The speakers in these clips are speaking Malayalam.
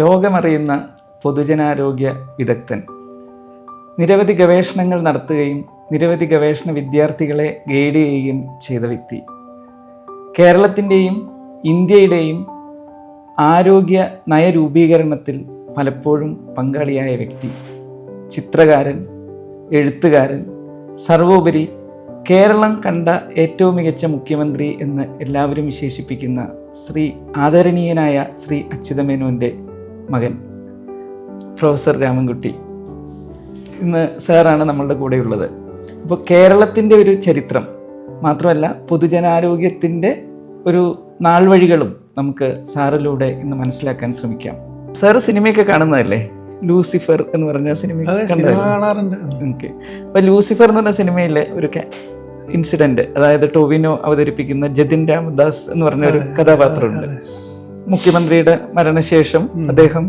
ലോകമറിയുന്ന പൊതുജനാരോഗ്യ വിദഗ്ധൻ. നിരവധി ഗവേഷണങ്ങൾ നടത്തുകയും നിരവധി ഗവേഷണ വിദ്യാർത്ഥികളെ ഗൈഡ് ചെയ്യുകയും ചെയ്ത വ്യക്തി. കേരളത്തിൻ്റെയും ഇന്ത്യയുടെയും ആരോഗ്യ നയരൂപീകരണത്തിൽ പലപ്പോഴും പങ്കാളിയായ വ്യക്തി. ചിത്രകാരൻ, എഴുത്തുകാരൻ, സർവോപരി കേരളം കണ്ട ഏറ്റവും മികച്ച മുഖ്യമന്ത്രി എന്ന് എല്ലാവരും വിശേഷിപ്പിക്കുന്ന ആദരണീയനായ ശ്രീ അച്യുതമേനോൻ്റെ മകൻ പ്രൊഫസർ രാമൻകുട്ടി ഇന്ന് സാറാണ് നമ്മളുടെ കൂടെയുള്ളത്. അപ്പോൾ കേരളത്തിൻ്റെ ഒരു ചരിത്രം മാത്രമല്ല, പൊതുജനാരോഗ്യത്തിൻ്റെ ഒരു നാൾവഴികളും നമുക്ക് സാറിലൂടെ ഇന്ന് മനസ്സിലാക്കാൻ ശ്രമിക്കാം. സാറ് സിനിമയൊക്കെ കാണുന്നതല്ലേ? ലൂസിഫർ എന്ന് പറഞ്ഞ സിനിമ കാണാറുണ്ട്. ഓക്കെ. അപ്പോൾ ലൂസിഫർ എന്ന് പറഞ്ഞ സിനിമയിലെ ഒരു ഇൻസിഡന്റ്, അതായത് ടോവിനോ അവതരിപ്പിക്കുന്ന ജതിൻ രാമദാസ് എന്ന് പറഞ്ഞ ഒരു കഥാപാത്രമുണ്ട്. മുഖ്യമന്ത്രിയുടെ മരണശേഷം അദ്ദേഹം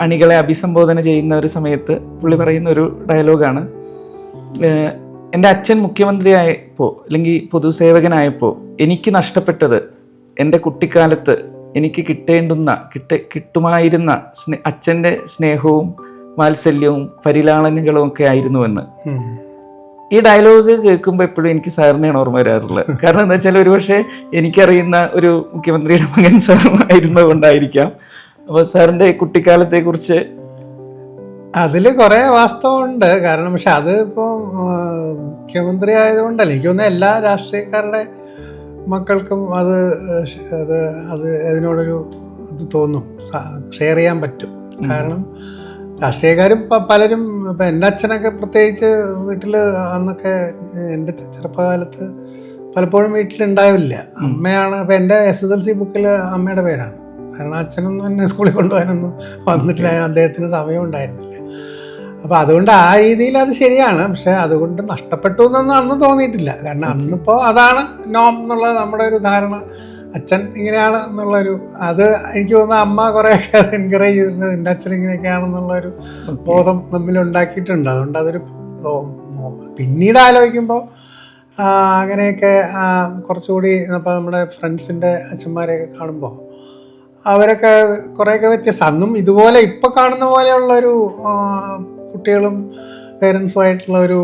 അണികളെ അഭിസംബോധന ചെയ്യുന്ന ഒരു സമയത്ത് പുള്ളി പറയുന്ന ഒരു ഡയലോഗാണ്, എൻ്റെ അച്ഛൻ മുഖ്യമന്ത്രിയായപ്പോൾ അല്ലെങ്കിൽ പൊതുസേവകനായപ്പോൾ എനിക്ക് നഷ്ടപ്പെട്ടത് എൻ്റെ കുട്ടിക്കാലത്ത് എനിക്ക് കിട്ടുമായിരുന്ന അച്ഛൻ്റെ സ്നേഹവും വാത്സല്യവും പരിലാളനകളും ഒക്കെ ആയിരുന്നുവെന്ന്. ഈ ഡയലോഗ് കേൾക്കുമ്പോൾ എപ്പോഴും എനിക്ക് സാറിനെയാണ് ഓർമ്മ വരാറുള്ളത്. കാരണം എന്താ വെച്ചാൽ ഒരുപക്ഷെ എനിക്കറിയുന്ന ഒരു മുഖ്യമന്ത്രിയുടെ മകൻ സാറും ആയിരുന്നതുകൊണ്ടായിരിക്കാം. അപ്പോൾ സാറിൻ്റെ കുട്ടിക്കാലത്തെ കുറിച്ച് അതിൽ കുറേ വാസ്തവമുണ്ട്. കാരണം പക്ഷെ അത് ഇപ്പോൾ മുഖ്യമന്ത്രി ആയതുകൊണ്ടല്ല, എനിക്ക് തോന്നുന്നു എല്ലാ രാഷ്ട്രീയക്കാരുടെ മക്കൾക്കും അത് അതിനോടൊരു ഇത് തോന്നും, ഷെയർ ചെയ്യാൻ പറ്റും. കാരണം രാഷ്ട്രീയക്കാരും പലരും, ഇപ്പം എൻ്റെ അച്ഛനൊക്കെ പ്രത്യേകിച്ച് വീട്ടിൽ അന്നൊക്കെ എൻ്റെ ചെറുപ്പകാലത്ത് പലപ്പോഴും വീട്ടിലുണ്ടാവില്ല. അമ്മയാണ്. ഇപ്പം എൻ്റെ SSLC ബുക്കിൽ അമ്മയുടെ പേരാണ്. കാരണം അച്ഛനൊന്നും എന്നെ സ്കൂളിൽ കൊണ്ടുപോകാനൊന്നും വന്നിട്ടില്ല, അദ്ദേഹത്തിന് സമയം ഉണ്ടായിരുന്നില്ല. അപ്പോൾ അതുകൊണ്ട് ആ രീതിയിൽ അത് ശരിയാണ്. പക്ഷെ അതുകൊണ്ട് നഷ്ടപ്പെട്ടു എന്നൊന്നും അന്ന് തോന്നിയിട്ടില്ല. കാരണം അന്നിപ്പോൾ അതാണ് നോം എന്നുള്ളത് നമ്മുടെ ഒരു ധാരണ. അച്ഛൻ ഇങ്ങനെയാണ് എന്നുള്ളൊരു അത് എനിക്ക് തോന്നുന്നു അമ്മ കുറേയൊക്കെ അത് എൻകറേജ് ചെയ്തിട്ടുണ്ട്. എൻ്റെ അച്ഛൻ ഇങ്ങനെയൊക്കെയാണെന്നുള്ളൊരു ബോധം നമ്മളുണ്ടാക്കിയിട്ടുണ്ട്. അതുകൊണ്ട് അതൊരു പിന്നീട് ആലോചിക്കുമ്പോൾ അങ്ങനെയൊക്കെ കുറച്ചുകൂടി ഇപ്പോൾ നമ്മുടെ ഫ്രണ്ട്സിൻ്റെ അച്ഛന്മാരെയൊക്കെ കാണുമ്പോൾ അവരൊക്കെ കുറേയൊക്കെ വ്യത്യാസം. അന്നും ഇതുപോലെ ഇപ്പോൾ കാണുന്ന പോലെയുള്ളൊരു കുട്ടികളും പേരൻസുമായിട്ടുള്ള ഒരു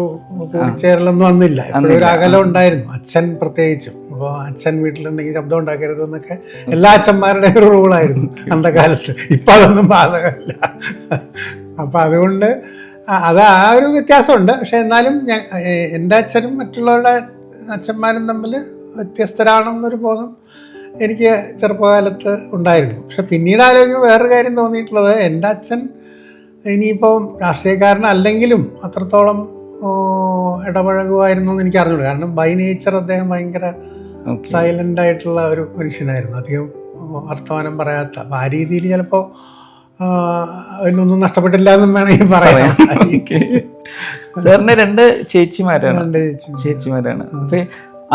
കൂടിച്ചേരലൊന്നും വന്നില്ല. എപ്പോഴും ഒരു അകലം ഉണ്ടായിരുന്നു, അച്ഛൻ പ്രത്യേകിച്ചും. അപ്പോൾ അച്ഛൻ വീട്ടിലുണ്ടെങ്കിൽ ശബ്ദം ഉണ്ടാക്കരുത് എന്നൊക്കെ എല്ലാ അച്ഛന്മാരുടെയും ഒരു റൂളായിരുന്നു അന്നത്തെ കാലത്ത്. ഇപ്പം അതൊന്നും ബാധകമല്ല. അപ്പം അതുകൊണ്ട് അത് ആ ഒരു വ്യത്യാസമുണ്ട്. പക്ഷെ എന്നാലും എൻ്റെ അച്ഛനും മറ്റുള്ളവരുടെ അച്ഛന്മാരും തമ്മിൽ വ്യത്യസ്തരാണെന്നൊരു ബോധം എനിക്ക് ചെറുപ്പകാലത്ത് ഉണ്ടായിരുന്നു. പക്ഷെ പിന്നീട് ആലോചിക്കുമ്പോൾ വേറൊരു കാര്യം തോന്നിയിട്ടുള്ളത്, എൻ്റെ അച്ഛൻ ഇനിയിപ്പോൾ രാഷ്ട്രീയക്കാരനല്ലെങ്കിലും അത്രത്തോളം ഇടപഴകുമായിരുന്നു എന്ന് എനിക്ക് അറിഞ്ഞുള്ളൂ. കാരണം ബൈ നേച്ചർ അദ്ദേഹം ഭയങ്കര സൈലൻ്റ് ആയിട്ടുള്ള ഒരു മനുഷ്യനായിരുന്നു, അധികം വർത്തമാനം പറയാത്ത. അപ്പം ആ രീതിയിൽ ചിലപ്പോൾ അതിനൊന്നും നഷ്ടപ്പെട്ടില്ല എന്നും വേണമെങ്കിൽ പറയാം. സാറിന് 2 ചേച്ചിമാരാണ്. അപ്പം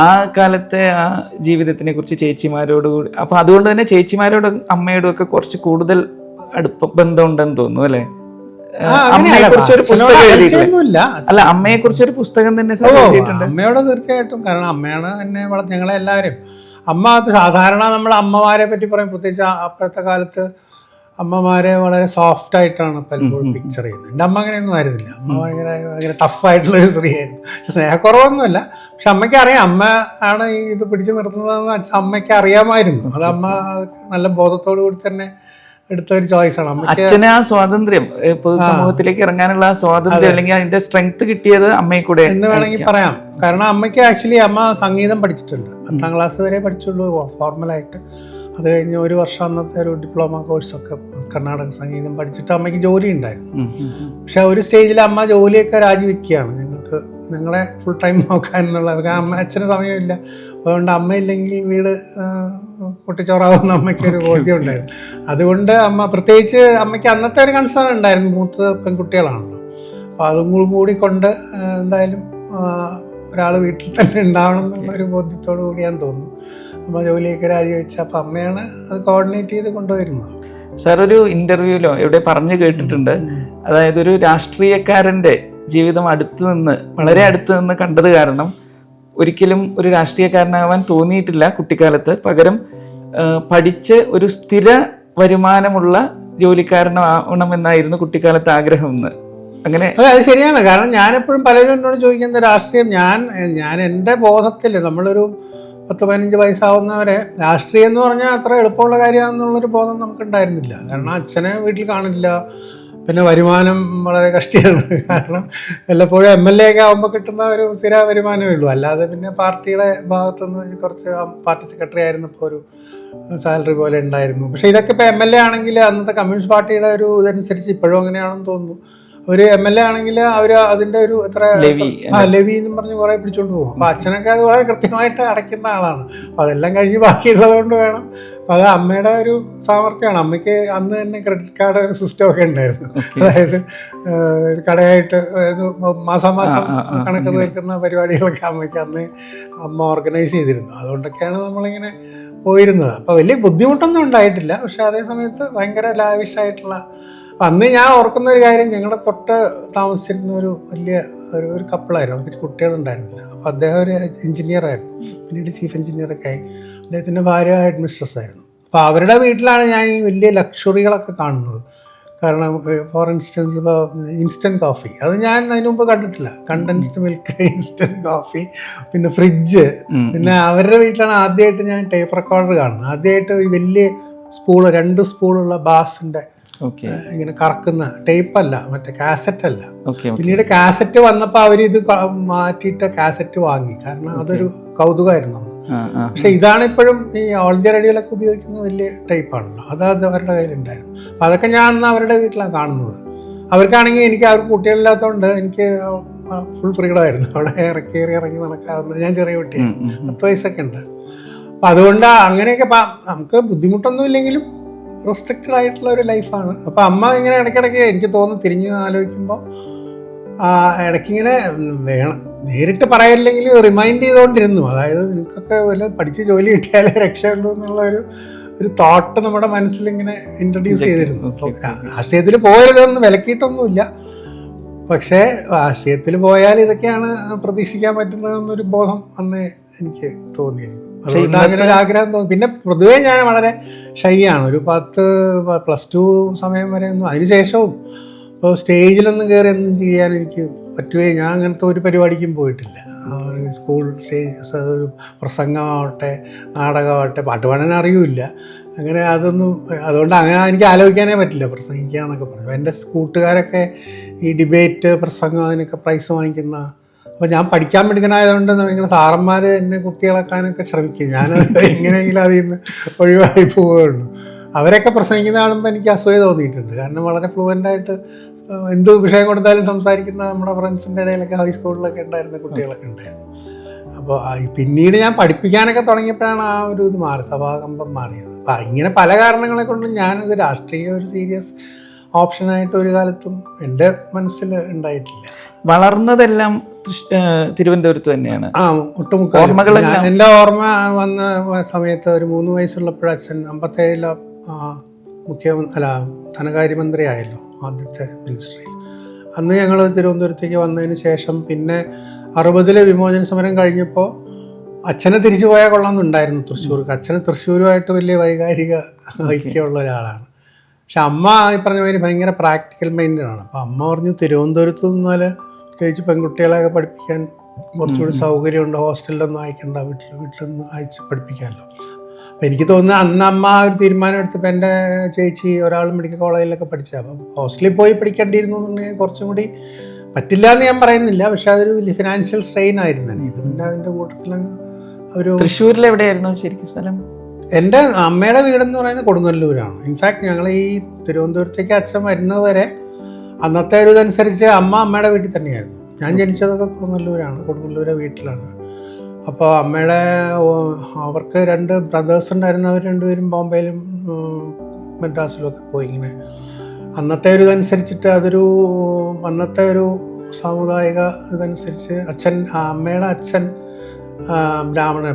ആ കാലത്തെ ആ ജീവിതത്തിനെ കുറിച്ച് ചേച്ചിമാരോട് കൂടി, അപ്പൊ അതുകൊണ്ട് തന്നെ ചേച്ചിമാരോടും അമ്മയോടും ഒക്കെ കുറച്ച് കൂടുതൽ അടുപ്പം ബന്ധമുണ്ടെന്ന് തോന്നുന്നു അല്ലെ? അമ്മയെ കുറിച്ചൊരു പുസ്തകം എഴുതിയിട്ടില്ല? അല്ല, അമ്മയെ കുറിച്ചൊരു പുസ്തകം തന്നെ എഴുതിയിട്ടുണ്ട്. അമ്മയോട് തീർച്ചയായിട്ടും. കാരണം അമ്മയാണ് എന്നെ ഞങ്ങളെ എല്ലാവരും. അമ്മ സാധാരണ നമ്മൾ അമ്മമാരെ പറ്റി പറയും, പ്രത്യേകിച്ച് അപ്പോഴത്തെ കാലത്ത് അമ്മമാരെ വളരെ സോഫ്റ്റ് ആയിട്ടാണ് പലപ്പോഴും പിക്ചർ ചെയ്യുന്നത്. എൻ്റെ അമ്മ അങ്ങനെയൊന്നും ആയിരുന്നില്ല. അമ്മ ഭയങ്കര ടഫായിട്ടുള്ളൊരു സ്ത്രീയായിരുന്നു. പക്ഷെ സ്നേഹക്കുറവൊന്നുമല്ല. പക്ഷെ അമ്മയ്ക്ക് അറിയാം അമ്മ ആണ് ഇത് പിടിച്ചു നിർത്തുന്നതെന്ന് അമ്മയ്ക്ക് അറിയാമായിരുന്നു. അത് അമ്മ നല്ല ബോധത്തോടു കൂടി തന്നെ എടുത്ത ഒരു ചോയ്സാണ്. അച്ഛന് ആ സ്വാതന്ത്ര്യം, പൊതുസമൂഹത്തിലേക്ക് ഇറങ്ങാനുള്ള ആ സ്വാതന്ത്ര്യം അല്ലെങ്കിൽ അതിന്റെ സ്ട്രെങ്ത് കിട്ടിയത് അമ്മയെ കൂടെ എന്ന് വേണമെങ്കിൽ പറയാം. കാരണം അമ്മയ്ക്ക് ആക്ച്വലി അമ്മ സംഗീതം പഠിച്ചിട്ടുണ്ട്. 10ാം ക്ലാസ് വരെ പഠിച്ചുള്ളൂ ഫോർമലായിട്ട്. അത് കഴിഞ്ഞ് 1 വർഷം അന്നത്തെ ഒരു ഡിപ്ലോമ കോഴ്സൊക്കെ കർണാടക സംഗീതം പഠിച്ചിട്ട് അമ്മയ്ക്ക് ജോലി ഉണ്ടായിരുന്നു. പക്ഷെ ഒരു സ്റ്റേജിൽ അമ്മ ജോലിയൊക്കെ രാജിവെക്കുകയാണ്. ഞങ്ങളെ ഫുൾ ടൈം നോക്കാൻ എന്നുള്ള അച്ഛന് സമയമില്ല. അതുകൊണ്ട് അമ്മയില്ലെങ്കിൽ വീട് പൊട്ടിച്ചോറാവുന്ന അമ്മയ്ക്കൊരു ബോധ്യം ഉണ്ടായിരുന്നു. അതുകൊണ്ട് അമ്മ പ്രത്യേകിച്ച് അമ്മയ്ക്ക് അന്നത്തെ ഒരു കൺസേൺ ഉണ്ടായിരുന്നു, 3 പെൺകുട്ടികളാണല്ലോ. അപ്പോൾ അതും കൂടി കൊണ്ട് എന്തായാലും ഒരാൾ വീട്ടിൽ തന്നെ ഉണ്ടാവണം എന്നുള്ളൊരു ബോധ്യത്തോടു കൂടിയാന്ന് തോന്നുന്നു അമ്മ ജോലിയൊക്കെ രാജിവെച്ച. അപ്പം അമ്മയാണ് അത് കോർഡിനേറ്റ് ചെയ്ത് കൊണ്ടുവരുന്നത്. സാർ ഒരു ഇന്റർവ്യൂലോ എവിടെ പറഞ്ഞു കേട്ടിട്ടുണ്ട്, അതായത് ഒരു രാഷ്ട്രീയക്കാരൻ്റെ ജീവിതം വളരെ അടുത്ത് നിന്ന് കണ്ടത് കാരണം ഒരിക്കലും ഒരു രാഷ്ട്രീയക്കാരനാവാൻ തോന്നിയിട്ടില്ല കുട്ടിക്കാലത്ത്. പകരം പഠിച്ച് ഒരു സ്ഥിര വരുമാനമുള്ള ജോലിക്കാരനാവണമെന്നായിരുന്നു കുട്ടിക്കാലത്ത് ആഗ്രഹം എന്ന്. അങ്ങനെ അതെ, അത് ശരിയാണ്. കാരണം ഞാനെപ്പോഴും പലരും എന്നോട് ചോദിക്കുന്ന രാഷ്ട്രീയം, ഞാൻ എൻ്റെ ബോധത്തിൽ നമ്മളൊരു 10-15 വയസ്സാവുന്നവരെ രാഷ്ട്രീയം എന്ന് പറഞ്ഞാൽ അത്ര എളുപ്പമുള്ള കാര്യമാണെന്നുള്ളൊരു ബോധം നമുക്കുണ്ടായിരുന്നില്ല. കാരണം അച്ഛനെ വീട്ടിൽ കാണില്ല, പിന്നെ വരുമാനം വളരെ കഷ്ടിയാണ്. കാരണം വല്ലപ്പോഴും MLA ഒക്കെ ആകുമ്പോൾ കിട്ടുന്ന ഒരു സ്ഥിര വരുമാനമേ ഉള്ളൂ. അല്ലാതെ പിന്നെ പാർട്ടിയുടെ ഭാഗത്തുനിന്ന് കുറച്ച് പാർട്ടി സെക്രട്ടറി ആയിരുന്നപ്പോൾ ഒരു സാലറി പോലെ ഉണ്ടായിരുന്നു. പക്ഷേ ഇതൊക്കെ ഇപ്പോൾ MLA ആണെങ്കിൽ അന്നത്തെ കമ്മ്യൂണിസ്റ്റ് പാർട്ടിയുടെ ഒരു ഇതനുസരിച്ച് ഇപ്പോഴും അങ്ങനെയാണെന്ന് തോന്നുന്നു. ഒരു MLA ആണെങ്കിൽ അവർ അതിൻ്റെ ഒരു ലെവി എന്നും പറഞ്ഞ് കുറേ പിടിച്ചോണ്ട് പോകും. അപ്പോൾ അച്ഛനൊക്കെ അത് വളരെ കൃത്യമായിട്ട് അടയ്ക്കുന്ന ആളാണ്. അപ്പോൾ അതെല്ലാം കഴിഞ്ഞ് ബാക്കിയുള്ളത് കൊണ്ട് വേണം. അപ്പോൾ അത് അമ്മയുടെ ഒരു സാമർത്ഥ്യമാണ്. അമ്മയ്ക്ക് അന്ന് തന്നെ ക്രെഡിറ്റ് കാർഡ് സിസ്റ്റം ഒക്കെ ഉണ്ടായിരുന്നു. അതായത് ഒരു കടയായിട്ട് മാസം കണക്ക് തീർക്കുന്ന പരിപാടികളൊക്കെ അമ്മയ്ക്ക് അന്ന് അമ്മ ഓർഗനൈസ് ചെയ്തിരുന്നു. അതുകൊണ്ടൊക്കെയാണ് നമ്മളിങ്ങനെ പോയിരുന്നത്. അപ്പോൾ വലിയ ബുദ്ധിമുട്ടൊന്നും ഉണ്ടായിട്ടില്ല. പക്ഷേ അതേ സമയത്ത് ഭയങ്കര ലാവിഷായിട്ടുള്ള. അന്ന് ഞാൻ ഓർക്കുന്ന ഒരു കാര്യം, ഞങ്ങളുടെ തൊട്ട് താമസിച്ചിരുന്ന ഒരു വലിയ ഒരു കപ്പിളായിരുന്നു. അവർക്ക് കുട്ടികളുണ്ടായിരുന്നില്ല. അപ്പോൾ അദ്ദേഹം ഒരു എഞ്ചിനീയറായിരുന്നു, പിന്നീട് ചീഫ് എഞ്ചിനീയറൊക്കെ ആയി. അദ്ദേഹത്തിൻ്റെ ഭാര്യ ഹെഡ് മിസ്ട്രസ് ആയിരുന്നു. അപ്പോൾ അവരുടെ വീട്ടിലാണ് ഞാൻ ഈ വലിയ ലക്ഷറികളൊക്കെ കാണുന്നത്. കാരണം ഫോർ ഇൻസ്റ്റൻസ് ഇപ്പോൾ ഇൻസ്റ്റൻറ്റ് കോഫി, അത് ഞാൻ അതിന് മുമ്പ് കണ്ടിട്ടില്ല. കണ്ടൻസ്ഡ് മിൽക്ക്, ഇൻസ്റ്റൻറ്റ് കോഫി, പിന്നെ ഫ്രിഡ്ജ്. പിന്നെ അവരുടെ വീട്ടിലാണ് ആദ്യമായിട്ട് ഞാൻ ടേപ്പ് റെക്കോർഡർ കാണുന്നത്. ആദ്യമായിട്ട് ഈ വലിയ സ്പൂള്, 2 സ്പൂളുള്ള ബാസിൻ്റെ ഇങ്ങനെ കറക്കുന്ന ടേപ്പല്ല, മറ്റേ കാസറ്റ് അല്ല. പിന്നീട് കാസറ്റ് വന്നപ്പോൾ അവരിത് മാറ്റിയിട്ട് കാസറ്റ് വാങ്ങി. കാരണം അതൊരു കൗതുകമായിരുന്നു. പക്ഷെ ഇതാണ് ഇപ്പോഴും ഈ ഓൾ ഇന്ത്യ റേഡിയോയിലൊക്കെ ഉപയോഗിക്കുന്ന വലിയ ടൈപ്പാണല്ലോ, അത് അവരുടെ കയ്യിലുണ്ടായിരുന്നു. അപ്പം അതൊക്കെ ഞാൻ അന്ന് അവരുടെ വീട്ടിലാണ് കാണുന്നത്. അവർക്കാണെങ്കിൽ അവർക്ക് കുട്ടികളില്ലാത്തതുകൊണ്ട് എനിക്ക് ഫുൾ ഫ്രീഡമായിരുന്നു. അവിടെ ഇറങ്ങി നടക്കാവുന്ന, ഞാൻ ചെറിയ കുട്ടിയാണ്, 10 വയസ്സൊക്കെ ഉണ്ട്. അപ്പം അതുകൊണ്ട് അങ്ങനെയൊക്കെ നമുക്ക് ബുദ്ധിമുട്ടൊന്നും ഇല്ലെങ്കിലും റെസ്ട്രിക്റ്റഡ് ആയിട്ടുള്ള ഒരു ലൈഫാണ്. അപ്പോൾ അമ്മ ഇങ്ങനെ ഇടയ്ക്കിടയ്ക്ക് എനിക്ക് തോന്നുന്നു തിരിഞ്ഞ് ആലോചിക്കുമ്പോൾ ഇടയ്ക്കിങ്ങനെ വേണം, നേരിട്ട് പറയില്ലെങ്കിലും റിമൈൻഡ് ചെയ്തുകൊണ്ടിരുന്നു. അതായത് നിനക്കൊക്കെ വല്ല പഠിച്ച് ജോലി കിട്ടിയാലേ രക്ഷയുള്ളൂ എന്നുള്ള ഒരു തോട്ട് നമ്മുടെ മനസ്സിലിങ്ങനെ ഇൻട്രൊഡ്യൂസ് ചെയ്തിരുന്നു. അപ്പോൾ രാഷ്ട്രീയത്തിൽ പോയതൊന്നും വിലക്കിയിട്ടൊന്നുമില്ല. പക്ഷേ രാഷ്ട്രീയത്തിൽ പോയാൽ ഇതൊക്കെയാണ് പ്രതീക്ഷിക്കാൻ പറ്റുന്നതെന്നൊരു ബോധം അന്നേ എനിക്ക് തോന്നിയിരുന്നു. അതുകൊണ്ട് അങ്ങനെ ഒരു ആഗ്രഹം തോന്നി. പിന്നെ പൊതുവേ ഞാൻ വളരെ ഷൈ ആണ്. ഒരു +2 സമയം വരെ ഒന്നും, അതിനുശേഷവും ഇപ്പോൾ സ്റ്റേജിലൊന്നും കയറി ഒന്നും ചെയ്യാൻ എനിക്ക് പറ്റുകയോ, ഞാൻ അങ്ങനത്തെ ഒരു പരിപാടിക്കും പോയിട്ടില്ല. സ്കൂൾ സ്റ്റേജ്, ഒരു പ്രസംഗമാവട്ടെ നാടകമാവട്ടെ, പാട്ട് പാടാൻ അറിയില്ല. അങ്ങനെ അതൊന്നും, അതുകൊണ്ട് അങ്ങനെ എനിക്ക് ആലോചിക്കാനേ പറ്റില്ല പ്രസംഗിക്കുക എന്നൊക്കെ പറയും. എൻ്റെ കൂട്ടുകാരൊക്കെ ഈ ഡിബേറ്റ് പ്രസംഗം അതിനൊക്കെ പ്രൈസ് വാങ്ങിക്കുന്ന. അപ്പോൾ ഞാൻ പഠിക്കാൻ മിടുക്കനായതുകൊണ്ട് ഇങ്ങനെ സാറന്മാർ എന്നെ കുത്തിയിളക്കാനൊക്കെ ശ്രമിക്കും. ഞാനത് എങ്ങനെയെങ്കിലും അതിൽ നിന്ന് ഒഴിവായി പോവുകയുള്ളൂ. അവരൊക്കെ പ്രസംഗിക്കുന്ന കാണുമ്പോൾ എനിക്ക് അസൂയ തോന്നിയിട്ടുണ്ട്. കാരണം വളരെ ഫ്ലുവൻ്റായിട്ട് എന്ത് വിഷയം കൊടുത്താലും സംസാരിക്കുന്ന നമ്മുടെ ഫ്രണ്ട്സിൻ്റെ ഇടയിലൊക്കെ ഹൈസ്കൂളിലൊക്കെ ഉണ്ടായിരുന്ന കുട്ടികളൊക്കെ ഉണ്ടായിരുന്നു. അപ്പോൾ പിന്നീട് ഞാൻ പഠിപ്പിക്കാനൊക്കെ തുടങ്ങിയപ്പോഴാണ് ആ ഒരു ഇത് സഭാകമ്പം മാറിയത്. അപ്പോൾ ഇങ്ങനെ പല കാരണങ്ങളെ കൊണ്ടും ഞാനിത് രാഷ്ട്രീയ ഒരു സീരിയസ് ഓപ്ഷനായിട്ട് ഒരു കാലത്തും എൻ്റെ മനസ്സിൽ ഉണ്ടായിട്ടില്ല. വളർന്നതെല്ലാം തിരുവനന്തപുരത്ത് തന്നെയാണ്. ഓർമ്മകളെല്ലാം എൻ്റെ ഓർമ്മ വന്ന സമയത്ത് ഒരു 3 വയസ്സുള്ളപ്പോഴും അച്ഛൻ 57-ലെ ധനകാര്യമന്ത്രി ആയല്ലോ, ആദ്യത്തെ മിനിസ്ട്രിയിൽ. അന്ന് ഞങ്ങൾ തിരുവനന്തപുരത്തേക്ക് വന്നതിന് ശേഷം പിന്നെ 60-ലെ വിമോചന സമരം കഴിഞ്ഞപ്പോൾ അച്ഛനെ തിരിച്ചു പോയാൽ കൊള്ളാമെന്നുണ്ടായിരുന്നു തൃശ്ശൂർക്ക്. അച്ഛന് തൃശ്ശൂരുമായിട്ട് വലിയ വൈകാരിക ഐക്യമുള്ള ഒരാളാണ്. പക്ഷെ അമ്മ ഈ പറഞ്ഞ മാതിരി ഭയങ്കര പ്രാക്ടിക്കൽ മൈൻഡാണ്. അപ്പോൾ അമ്മ പറഞ്ഞു തിരുവനന്തപുരത്ത് നിന്നാൽ പ്രത്യേകിച്ച് പെൺകുട്ടികളെയൊക്കെ പഠിപ്പിക്കാൻ കുറച്ചുകൂടി സൗകര്യമുണ്ട്, ഹോസ്റ്റലിലൊന്നും അയക്കണ്ട, വീട്ടിലൊന്നും അയച്ച് പഠിപ്പിക്കാമല്ലോ. അപ്പോൾ എനിക്ക് തോന്നുന്നത് അന്ന് അമ്മ ഒരു തീരുമാനം എടുത്തപ്പോൾ എൻ്റെ ചേച്ചി ഒരാൾ മെഡിക്കൽ കോളേജിലൊക്കെ പഠിച്ചത്. അപ്പം ഹോസ്റ്റലിൽ പോയി പഠിക്കേണ്ടിയിരുന്നു എന്നുണ്ടെങ്കിൽ കുറച്ചും കൂടി, പറ്റില്ല എന്ന് ഞാൻ പറയുന്നില്ല, പക്ഷെ അതൊരു വലിയ ഫിനാൻഷ്യൽ സ്ട്രെയിൻ ആയിരുന്നു തന്നെ. ഇത് പിന്നെ അതിൻ്റെ കൂട്ടത്തിൽ ഒരു തൃശ്ശൂരിൽ എവിടെയായിരുന്നു ശരിക്കും സ്ഥലം? എൻ്റെ അമ്മയുടെ വീടെന്ന് പറയുന്നത് കൊടുങ്ങല്ലൂരാണ്. ഇൻഫാക്ട് ഞങ്ങൾ ഈ തിരുവനന്തപുരത്തേക്ക് അച്ഛൻ വരുന്നത് വരെ അന്നത്തെ ഒരു ഇതനുസരിച്ച് അമ്മയുടെ വീട്ടിൽ തന്നെയായിരുന്നു. ഞാൻ ജനിച്ചതൊക്കെ കൊടുങ്ങല്ലൂരെ വീട്ടിലാണ്. അപ്പോൾ അമ്മയുടെ അവർക്ക് 2 ബ്രദേഴ്സ് ഉണ്ടായിരുന്നു. അവർ 2 പേരും ബോംബെയിലും മദ്രാസിലും ഒക്കെ പോയി. ഇങ്ങനെ അന്നത്തെ ഒരു ഇതനുസരിച്ചിട്ട് അന്നത്തെ ഒരു സാമുദായിക ഇതനുസരിച്ച് അമ്മയുടെ അച്ഛൻ ബ്രാഹ്മണ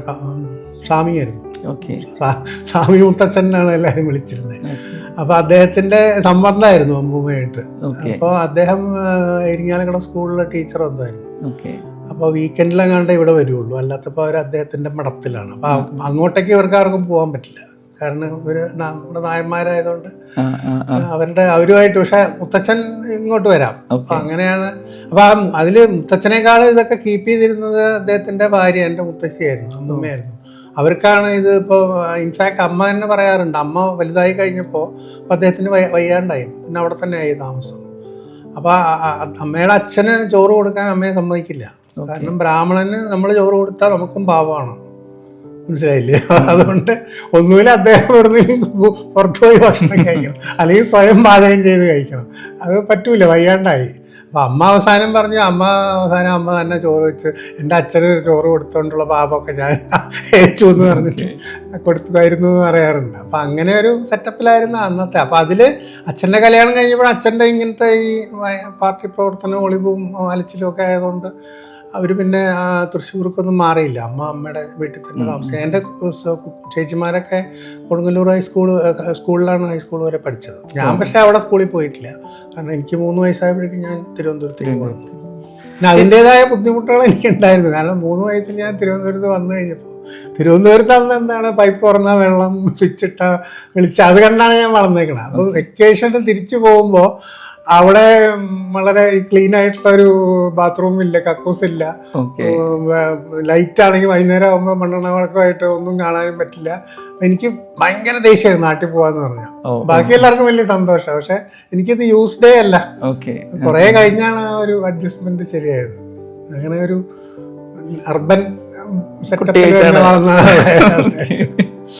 സ്വാമിയായിരുന്നു. സ്വാമി മുത്തച്ഛൻ എന്നാണ് എല്ലാവരും വിളിച്ചിരുന്നത്. അപ്പോൾ അദ്ദേഹത്തിൻ്റെ സംബന്ധമായിരുന്നു അമ്മൂമ്മയായിട്ട്. അപ്പോൾ അദ്ദേഹം ഇരിങ്ങാലക്കുട സ്കൂളിലെ ടീച്ചർ എന്തായിരുന്നു. അപ്പോൾ വീക്കെൻഡിലെങ്ങാണ്ട് ഇവിടെ വരുള്ളൂ, അല്ലാത്തപ്പോൾ അവർ അദ്ദേഹത്തിൻ്റെ മഠത്തിലാണ്. അപ്പോൾ അങ്ങോട്ടേക്ക് ഇവർക്ക് ആർക്കും പോകാൻ പറ്റില്ല. കാരണം ഇവര് നമ്മുടെ നായന്മാരായതുകൊണ്ട് ആ, ആ, ആ. അവരുമായിട്ട്. പക്ഷെ മുത്തച്ഛൻ ഇങ്ങോട്ട് വരാം. അപ്പൊ അങ്ങനെയാണ്. അപ്പൊ അതില് മുത്തച്ഛനേക്കാൾ ഇതൊക്കെ കീപ്പ് ചെയ്തിരുന്നത് അദ്ദേഹത്തിന്റെ ഭാര്യ, എൻ്റെ മുത്തശ്ശിയായിരുന്നു, അമ്മൂമ്മയായിരുന്നു. അവർക്കാണ് ഇത്. ഇപ്പോൾ ഇൻഫാക്ട് അമ്മ തന്നെ പറയാറുണ്ട്, അമ്മ വലുതായി കഴിഞ്ഞപ്പോൾ അദ്ദേഹത്തിന് വയ്യാണ്ടായി, പിന്നെ അവിടെ തന്നെ ആയി താമസം. അപ്പോൾ അമ്മയുടെ അച്ഛന് ചോറ് കൊടുക്കാൻ അമ്മയെ സമ്മതിക്കില്ല. കാരണം ബ്രാഹ്മണന് നമ്മൾ ചോറ് കൊടുത്താൽ നമുക്കും പാവമാണ്, മനസ്സിലായില്ലേ? അതുകൊണ്ട് ഒന്നുമില്ല അദ്ദേഹം എവിടുന്നെങ്കിലും പുറത്തുപോയി ഭക്ഷണം കഴിക്കണം, അല്ലെങ്കിൽ സ്വയം പാചകം ചെയ്ത് കഴിക്കണം. അത് പറ്റൂല, വയ്യാണ്ടായി. അപ്പം അമ്മ അവസാനം പറഞ്ഞു, അമ്മ തന്നെ ചോറ് വെച്ച് എൻ്റെ അച്ഛന് ചോറ് കൊടുത്തോണ്ടുള്ള പാപമൊക്കെ ഞാൻ ഏച്ചു എന്ന് പറഞ്ഞിട്ട് കൊടുത്തതായിരുന്നു എന്ന് പറയാറുണ്ട്. അപ്പം അങ്ങനെ ഒരു സെറ്റപ്പിലായിരുന്നു അന്നത്തെ. അപ്പം അതിൽ അച്ഛൻ്റെ കല്യാണം കഴിഞ്ഞപ്പോൾ അച്ഛൻ്റെ ഇങ്ങനത്തെ ഈ പാർട്ടി പ്രവർത്തനം, ഒളിവും അലച്ചിലും ഒക്കെ ആയതുകൊണ്ട് അവർ പിന്നെ തൃശ്ശൂർക്കൊന്നും മാറിയില്ല. അമ്മയുടെ വീട്ടിൽ തന്നെ താമസിക്കുക. എൻ്റെ ചേച്ചിമാരൊക്കെ കൊടുങ്ങല്ലൂർ സ്കൂളിലാണ് ഹൈസ്കൂൾ വരെ പഠിച്ചത്. ഞാൻ പക്ഷേ അവിടെ സ്കൂളിൽ പോയിട്ടില്ല. കാരണം എനിക്ക് 3 വയസ്സായപ്പോഴേക്കും ഞാൻ തിരുവനന്തപുരത്തേക്ക് വന്നു. പിന്നെ അതിൻ്റേതായ ബുദ്ധിമുട്ടുകൾ എനിക്കുണ്ടായിരുന്നു. കാരണം 3 വയസ്സിൽ ഞാൻ തിരുവനന്തപുരത്ത് വന്നു കഴിഞ്ഞപ്പോൾ, തിരുവനന്തപുരത്ത് അന്ന് എന്താണ് പൈപ്പ് തുറന്ന വെള്ളം സ്വിച്ചിട്ട അത് കണ്ടാണ് ഞാൻ വളർന്നേക്കണത്. അപ്പോൾ വെക്കേഷന് തിരിച്ചു പോകുമ്പോൾ അവിടെ വളരെ ക്ലീൻ ആയിട്ടുള്ള ഒരു ബാത്റൂം ഇല്ല, കക്കൂസ് ഇല്ല, ലൈറ്റ് ആണെങ്കിൽ വൈകുന്നേരം ആകുമ്പോൾ മണ്ണെണ്ണ വിളക്കുമായിട്ട് ഒന്നും കാണാനും പറ്റില്ല. എനിക്ക് ഭയങ്കര ദേഷ്യമായിരുന്നു നാട്ടിൽ പോവാന്ന് പറഞ്ഞാൽ. ബാക്കി എല്ലാവർക്കും വലിയ സന്തോഷം, പക്ഷെ എനിക്കിത് യൂസ് ഡേ അല്ല. കുറെ കഴിഞ്ഞാണ് ആ ഒരു അഡ്ജസ്റ്റ്മെന്റ് ശരിയായത്. അങ്ങനെ ഒരു അർബൻ സെറ്റപ്പിൽ വളർന്ന